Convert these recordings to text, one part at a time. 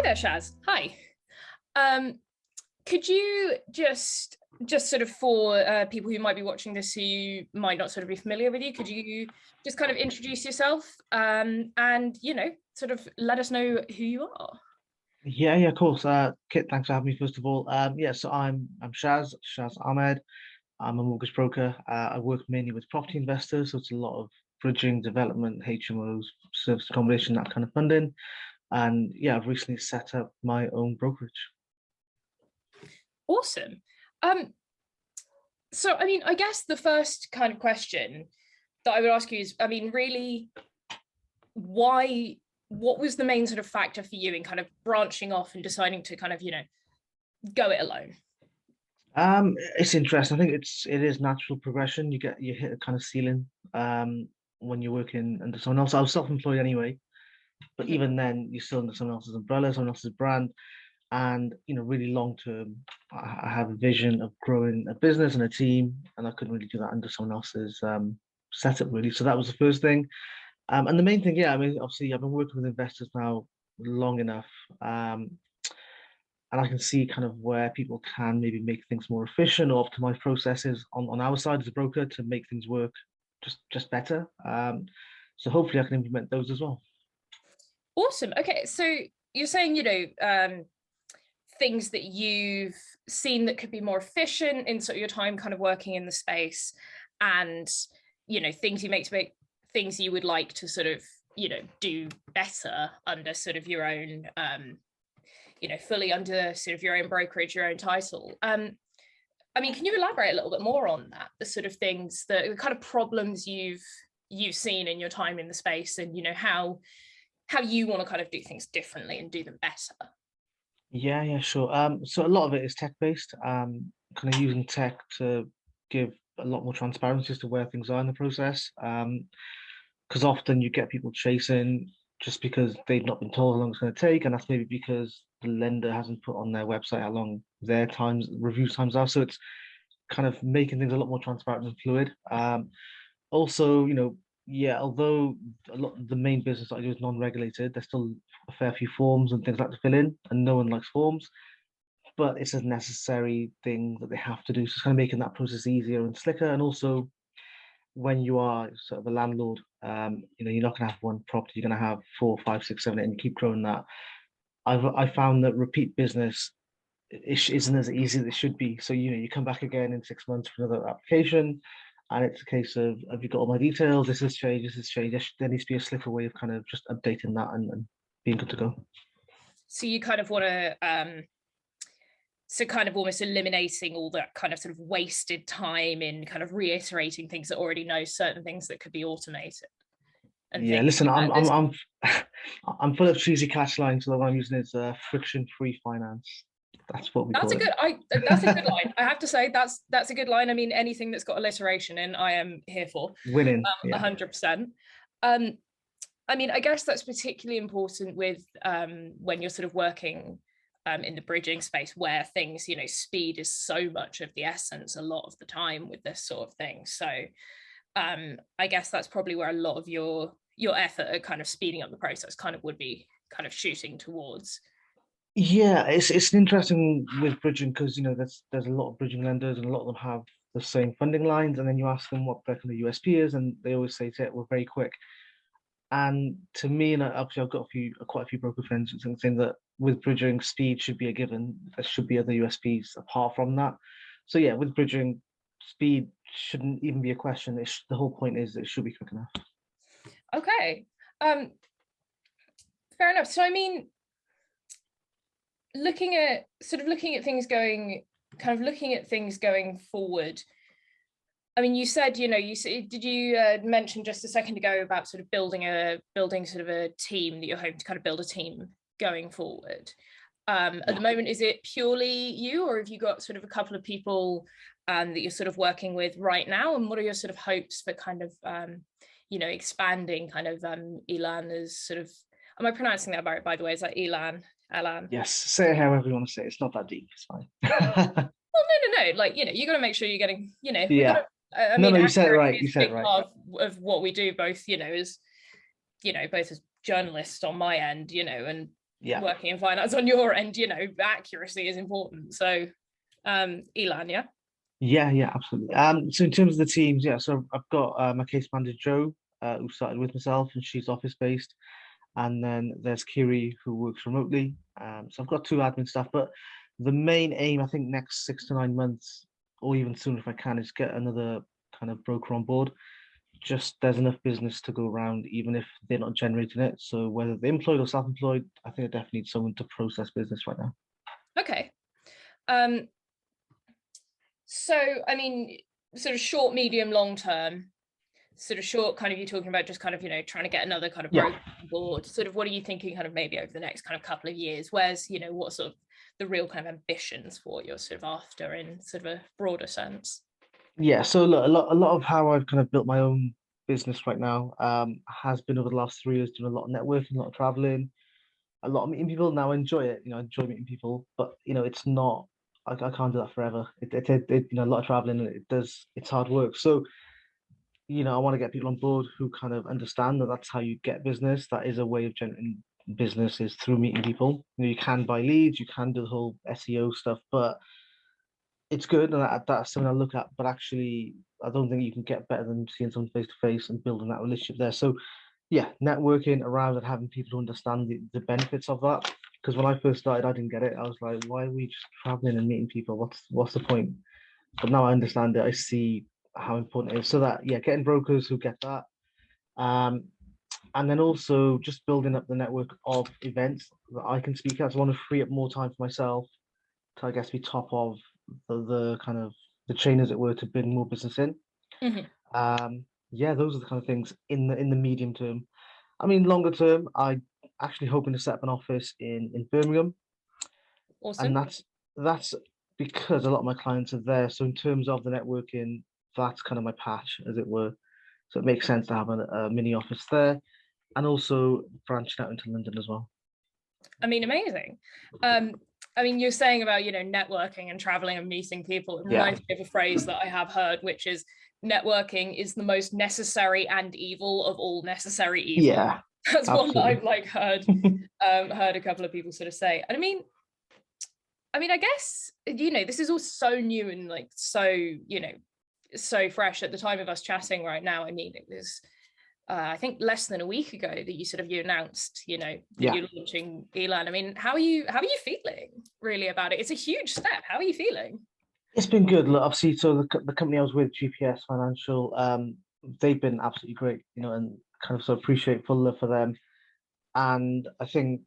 there, Shaz. Hi. Could you just sort of for people who might be watching this who might not sort of be familiar with you, could you just kind of introduce yourself and, sort of let us know who you are? Yeah, of course. Kit, thanks for having me, first of all. So I'm Shaz Ahmed. I'm a mortgage broker. I work mainly with property investors, so it's a lot of bridging, development, HMOs, service accommodation, that kind of funding. And yeah, I've recently set up my own brokerage. Awesome. So, I guess the first kind of question that I would ask you is, really, what was the main sort of factor for you in kind of branching off and deciding to kind of, go it alone? It's interesting. I think it is natural progression. You hit a kind of ceiling when you're working under someone else. I was self-employed anyway, but Mhm. even then, you're still under someone else's umbrella, someone else's brand. And really long term, I have a vision of growing a business and a team, and I couldn't really do that under someone else's setup, really. So that was the first thing. And the main thing, yeah, obviously, I've been working with investors now long enough, and I can see kind of where people can maybe make things more efficient or optimize processes on our side as a broker to make things work just better. So hopefully, I can implement those as well. Awesome. Okay, so you're saying, things that you've seen that could be more efficient in sort of your time kind of working in the space, and things you make things you would like to sort of do better under sort of your own fully under sort of your own brokerage, your own title. Can you elaborate a little bit more on that, the sort of things, the kind of problems you've seen in your time in the space, and how you want to kind of do things differently and do them better? Yeah, sure. So a lot of it is tech based. Kind of using tech to give a lot more transparency as to where things are in the process. Because often you get people chasing just because they've not been told how long it's going to take, and that's maybe because the lender hasn't put on their website how long their review times are. So it's kind of making things a lot more transparent and fluid. Also, yeah, although a lot of the main business that I do is non-regulated, there's still a fair few forms and things like to fill in, and no one likes forms, but it's a necessary thing that they have to do. So it's kind of making that process easier and slicker. And also, when you are sort of a landlord, you're not going to have one property, you're going to have four, five, six, seven, eight, and you keep growing that. I found that repeat business isn't as easy as it should be. So you come back again in 6 months for another application, and it's a case of, have you got all my details? This has changed. This has changed. There needs to be a slicker way of kind of just updating that and being good to go. So you kind of want to so kind of almost eliminating all that kind of sort of wasted time in kind of reiterating things that already know, certain things that could be automated and Yeah, things listen, like I'm that. I'm I'm I'm full of cheesy catch lines, so the one I'm using is friction-free finance. That's what we That's call a it. good that's a good line. I have to say that's a good line. Anything that's got alliteration in, I am here for. Winning, yeah. 100%. Um, I guess that's particularly important with when you're sort of working in the bridging space, where things, speed is so much of the essence a lot of the time with this sort of thing. So I guess that's probably where a lot of your effort at kind of speeding up the process kind of would be kind of shooting towards. Yeah, it's interesting with bridging because there's a lot of bridging lenders and a lot of them have the same funding lines, and then you ask them what their kind of USP is, and they always say to it, we're very quick. And to me, and obviously I've got quite a few broker friends saying that with bridging, speed should be a given. There should be other USPs apart from that. So yeah, with bridging, speed shouldn't even be a question. The whole point is it should be quick enough. Okay. Fair enough. So looking at things going forward. You said, did you mention just a second ago about sort of building sort of a team, that you're hoping to kind of build a team going forward? At the moment, is it purely you, or have you got sort of a couple of people that you're sort of working with right now? And what are your sort of hopes for kind of, expanding kind of Elan as sort of, am I pronouncing that right, by the way? Is that Elan? Elan? Yes, say it however you want to say it. It's not that deep. It's fine. Well, no. Like, you got to make sure you're getting, we got Yeah. to, No, you said it accuracy right. You is a said it big right. part of what we do, both, as, both as journalists on my end, and Yeah. working in finance on your end, you know, accuracy is important. So Elan, yeah. Yeah, absolutely. So in terms of the teams, yeah, so I've got my case manager Jo, who started with myself, and she's office based, and then there's Kiri who works remotely. So I've got two admin staff, but the main aim, I think, next 6 to 9 months, or even sooner if I can, is get another kind of broker on board. Just there's enough business to go around, even if they're not generating it. So whether they're employed or self-employed, I think I definitely need someone to process business right now. Okay. So I mean, sort of short, medium, long term. Sort of short, kind of you're talking about just kind of, you know, trying to get another kind of Yeah. broker on board. Sort of what are you thinking kind of maybe over the next kind of couple of years? Where's, you know, what sort of the real kind of ambitions for what you're sort of after in sort of a broader sense? Yeah, so look, a lot of how I've kind of built my own business right now has been over the last 3 years doing a lot of networking, a lot of traveling, a lot of meeting people. Now I enjoy it, I enjoy meeting people, but it's not. I can't do that forever. A lot of traveling, and it's hard work. So I want to get people on board who kind of understand that that's how you get business. That is a way of generating business is through meeting people. You can buy leads, you can do the whole SEO stuff, but it's good, and that's something I look at. But actually, I don't think you can get better than seeing someone face to face and building that relationship there. So, yeah, networking around and having people who understand the benefits of that. Because when I first started, I didn't get it. I was like, why are we just traveling and meeting people? What's the point? But now I understand it. I see how important it is. So that, yeah, getting brokers who get that. Um, and then also just building up the network of events that I can speak at. So I want to free up more time for myself to, I guess, be top of the kind of the chain, as it were, to bring more business in. Mm-hmm. Yeah, those are the kind of things in the medium term. I mean, longer term, I actually hoping to set up an office in Birmingham, and Awesome. that's because a lot of my clients are there. So in terms of the networking, that's kind of my patch, as it were. So it makes sense to have a mini office there, and also branching out into London as well. I mean, amazing. I mean, you're saying about, you know, networking and traveling and meeting people. It Yeah, reminds me of a phrase that I have heard, which is networking is the most necessary and evil of all necessary evil. yeah, That's one that I've absolutely. like heard a couple of people sort of say. And I mean, I guess, you know, this is all so new and like so, you know, so fresh at the time of us chatting right now. I mean, it was I think less than a week ago that you announced, you know, that Yeah. you're launching Elan. I mean, how are you feeling really about it? It's a huge step. How are you feeling? It's been good. Look, obviously, so the company I was with, GPS Financial, they've been absolutely great, and kind of so appreciate full love for them. And I think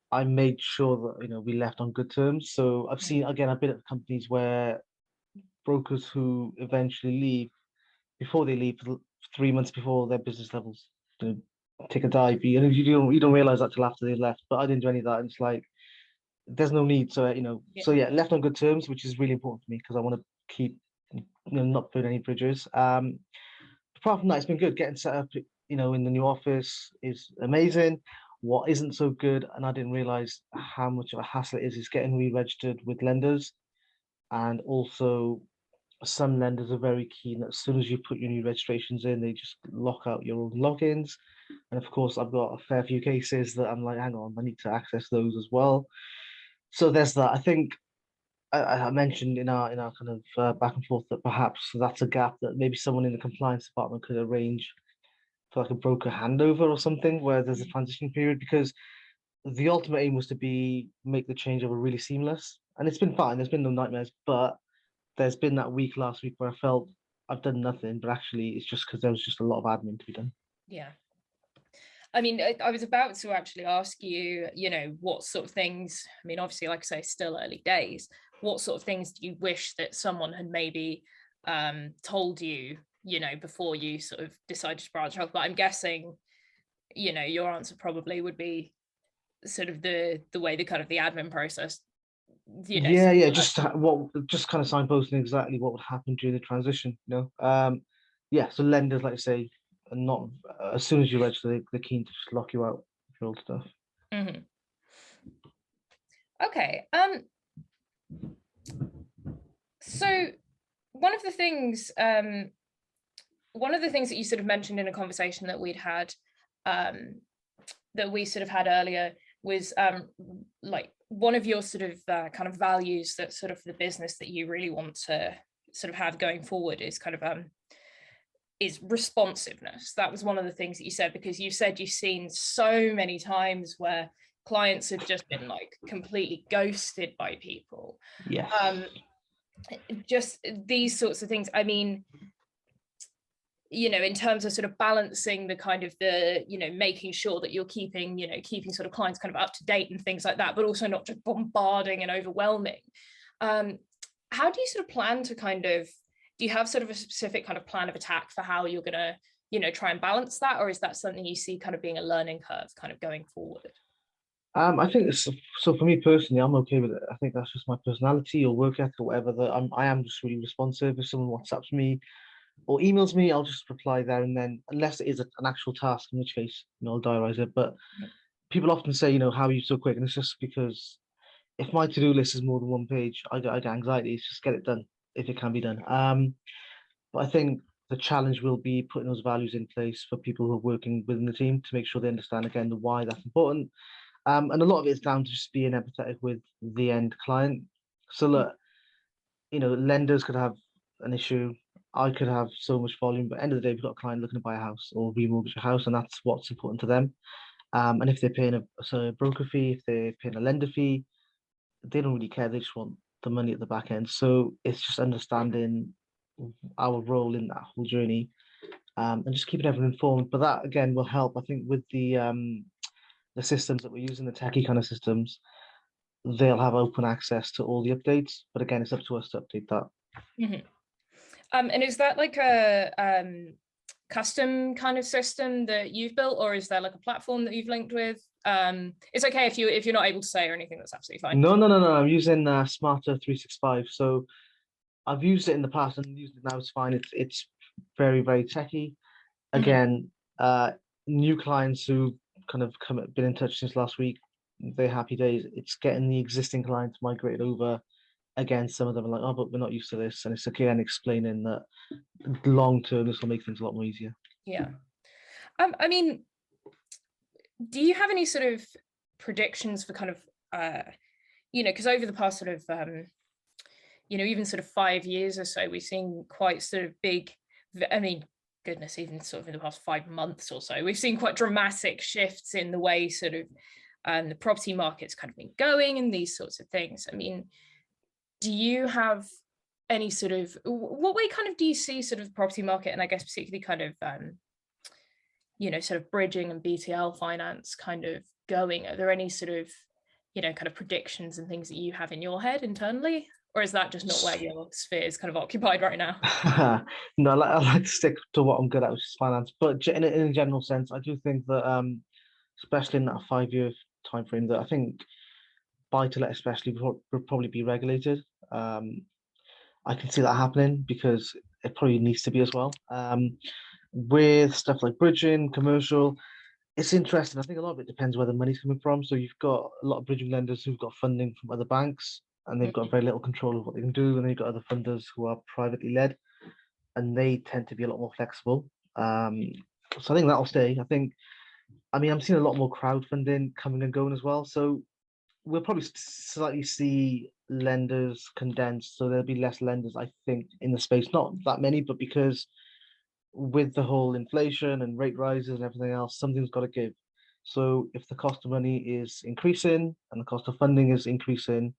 I made sure that, we left on good terms. So I've seen, again, I've been at companies where brokers who eventually leave, before they leave, 3 months before their business levels, take a dive. You don't realize that till after they left. But I didn't do any of that. And it's like, there's no need. So, Yeah. so yeah, left on good terms, which is really important for me because I want to keep, not burn any bridges. Apart from that, it's been good getting set up, in the new office is amazing. What isn't so good, and I didn't realize how much of a hassle it is getting re-registered with lenders. And also, some lenders are very keen that as soon as you put your new registrations in, they just lock out your own logins. And of course, I've got a fair few cases that I'm like, hang on, I need to access those as well. So there's that. I think I mentioned in our kind of back and forth that perhaps that's a gap that maybe someone in the compliance department could arrange for like a broker handover or something where there's a transition period, because the ultimate aim was to make the changeover really seamless, and it's been fine. There's been no nightmares, but there's been that week last week where I felt I've done nothing, but actually it's just because there was just a lot of admin to be done. Yeah. I mean, I was about to actually ask you, you know, what sort of things, I mean, obviously, like I say, still early days, what sort of things do you wish that someone had maybe told you, you know, before you sort of decided to branch off? But I'm guessing, you know, your answer probably would be sort of the way the kind of the admin process, you know. Yeah, just kind of signposting exactly what would happen during the transition. Yeah. So lenders, like I say, are not as soon as you register, they're keen to just lock you out of your old stuff. Mhm. Okay. So one of the things, that you sort of mentioned in a conversation that we'd had, that we sort of had earlier, was like one of your sort of kind of values that sort of the business that you really want to sort of have going forward is kind of is responsiveness. That was one of the things that you said, because you said you've seen so many times where clients have just been like completely ghosted by people. Yes. Just these sorts of things. I mean, you know, in terms of sort of balancing the kind of the, you know, making sure that you're keeping, you know, keeping sort of clients kind of up to date and things like that, but also not just bombarding and overwhelming. How do you sort of plan to kind of, do you have sort of a specific kind of plan of attack for how you're going to, you know, try and balance that? Or is that something you see kind of being a learning curve kind of going forward? I think it's, so for me personally, I'm okay with it. I think that's just my personality or work ethic or whatever, that I am just really responsive. If someone WhatsApps me or emails me, I'll just reply there and then, unless it is an actual task, in which case, you know, I'll diarise it. But people often say, you know, how are you so quick? And it's just because if my to-do list is more than one page, I get anxiety. It's just get it done if it can be done. But I think the challenge will be putting those values in place for people who are working within the team to make sure they understand again the why that's important. And a lot of it is down to just being empathetic with the end client. So look, you know, lenders could have an issue. I could have so much volume, but at the end of the day, we've got a client looking to buy a house or remortgage a house, and that's what's important to them. And if they're paying a broker fee, if they're paying a lender fee, they don't really care. They just want the money at the back end. So it's just understanding our role in that whole journey, and just keeping everyone informed. But that again will help, I think, with the systems that we're using, the techie kind of systems. They'll have open access to all the updates. But again, it's up to us to update that. Mm-hmm. And is that like a custom kind of system that you've built, or is there like a platform that you've linked with? It's okay if you're not able to say or anything. That's absolutely fine. No. I'm using Smarter 365. So I've used it in the past and used it now. It's fine. It's very, very techy. Again, new clients who kind of been in touch since last week, they're happy days. It's getting the existing clients migrated over. Again, some of them are like, oh, but we're not used to this. And it's again explaining that long term, this will make things a lot more easier. Yeah. I mean, do you have any sort of predictions for kind of, you know, because over the past sort of, you know, even sort of 5 years or so, we've seen quite sort of big, I mean, goodness, even sort of in the past 5 months or so, we've seen quite dramatic shifts in the way sort of the property market's kind of been going and these sorts of things. I mean, do you have any sort of, what way kind of do you see sort of the property market, and I guess particularly kind of, you know, sort of bridging and BTL finance kind of going? Are there any sort of, you know, kind of predictions and things that you have in your head internally? Or is that just not where your sphere is kind of occupied right now? No, I like to stick to what I'm good at, which is finance. But in a general sense, I do think that, especially in that 5 year time frame, that I think buy to let especially will probably be regulated. I can see that happening because it probably needs to be as well. With stuff like bridging, commercial, it's interesting. I think a lot of it depends where the money's coming from. So you've got a lot of bridging lenders who've got funding from other banks, and they've got very little control of what they can do. And then you've got other funders who are privately led, and they tend to be a lot more flexible. So I think that'll stay. I mean, I'm seeing a lot more crowdfunding coming and going as well. So we'll probably slightly see lenders condensed. So there'll be less lenders, I think, in the space. Not that many, but because with the whole inflation and rate rises and everything else, something's got to give. So if the cost of money is increasing and the cost of funding is increasing,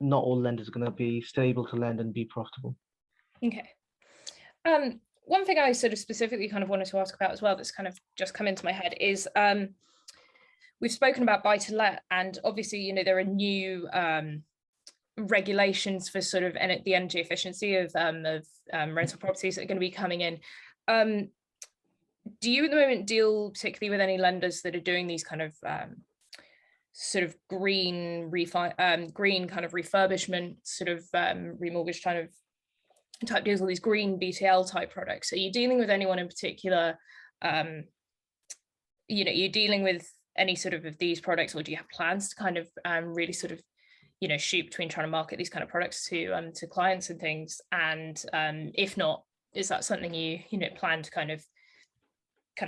not all lenders are going to be stable to lend and be profitable. Okay. One thing I sort of specifically kind of wanted to ask about as well, that's kind of just come into my head, is we've spoken about buy to let, and obviously, you know, there are new regulations for sort of the energy efficiency of rental properties that are going to be coming in. Do you at the moment deal particularly with any lenders that are doing these kind of sort of green kind of refurbishment sort of remortgage kind of type deals, all these green BTL type products? Are you dealing with anyone in particular? You know, you're dealing with any sort of these products, or do you have plans to kind of really sort of, you know, shoot between trying to market these kind of products to clients and things? And if not, is that something you know, plan to kind of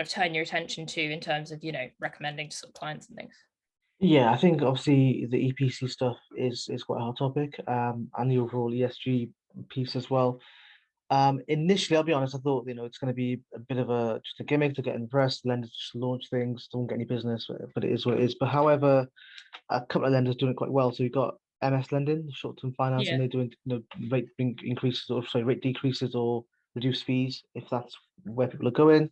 turn your attention to in terms of, you know, recommending to sort of clients and things? Yeah, I think obviously the EPC stuff is quite a hot topic, and the overall ESG piece as well. Initially, I'll be honest, I thought, it's going to be a bit of a just a gimmick to get in the press. Lenders just launch things, don't get any business, but it is what it is. But however, a couple of lenders doing it quite well. So you've got MS Lending, short-term finance, and Yeah. they're doing increases, or sorry, rate decreases or reduced fees if that's where people are going.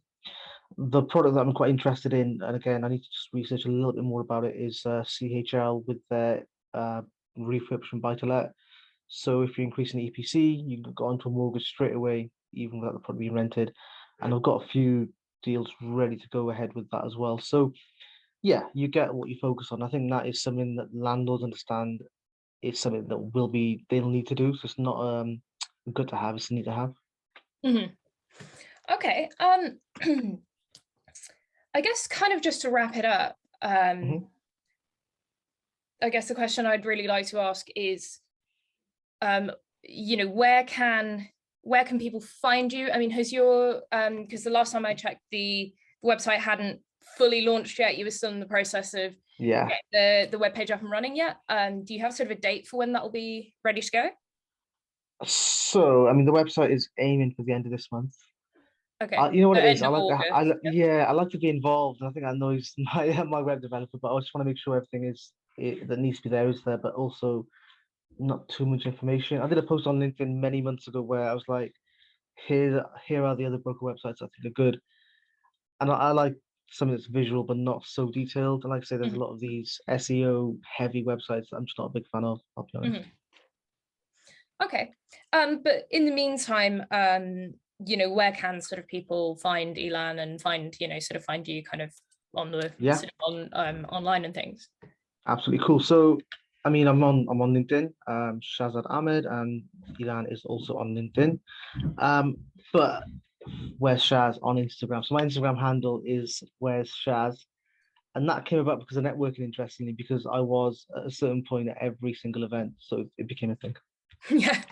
The product that I'm quite interested in, and again, I need to just research a little bit more about it, is CHL with their uh, refurbishment buy to let. So if you're increasing the EPC, you can go onto a mortgage straight away, even without the product being rented. And I've got a few deals ready to go ahead with that as well. So yeah, you get what you focus on. I think that is something that landlords understand. It's something that they'll need to do. So it's not good to have, it's a need to have. Hmm. Okay. I guess kind of just to wrap it up, Hmm. I guess the question I'd really like to ask is, um, where can people find you? I mean, has your because the last time I checked, the website hadn't fully launched yet. You were still in the process of Yeah. getting the webpage up and running yet. Do you have sort of a date for when that will be ready to go? So, I mean, the website is aiming for the end of this month. Okay. You know what it is? End of August. Yeah. Yeah, I like to be involved, and I think that annoys my web developer. But I just want to make sure everything that needs to be there is there, but also not too much information. I did a post on LinkedIn many months ago where I was like, here are the other broker websites I think are good, and I like something that's visual but not so detailed. And like I say, there's a Mhm, lot of these SEO heavy websites that I'm just not a big fan of. I'll be honest. mhm. Okay. But in the meantime, where can sort of people find Elan and sort of find you kind of on the Yeah, sort of on online and things? absolutely cool. So, I mean, I'm on LinkedIn. Shazad Ahmed and Elan is also on LinkedIn. Um, but where's Shaz on Instagram? So my Instagram handle is where's Shaz, and that came about because of networking. Interestingly, because I was at a certain point at every single event, so it became a thing. Yeah, Yeah,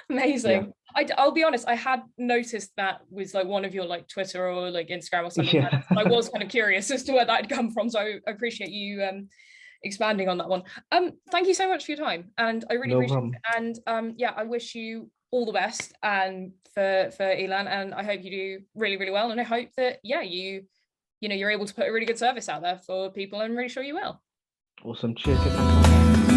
amazing. I'll be honest, I had noticed that was like one of your like Twitter or like Instagram or something yeah, handles. I was kind of curious as to where that had come from, so I appreciate you expanding on that one. Thank you so much for your time, and I really no appreciate problem. it. And yeah, I wish you all the best and for Elan, and I hope you do really really well. And I hope that yeah, you're able to put a really good service out there for people. I'm really sure you will. Awesome. Cheers. Thanks, man.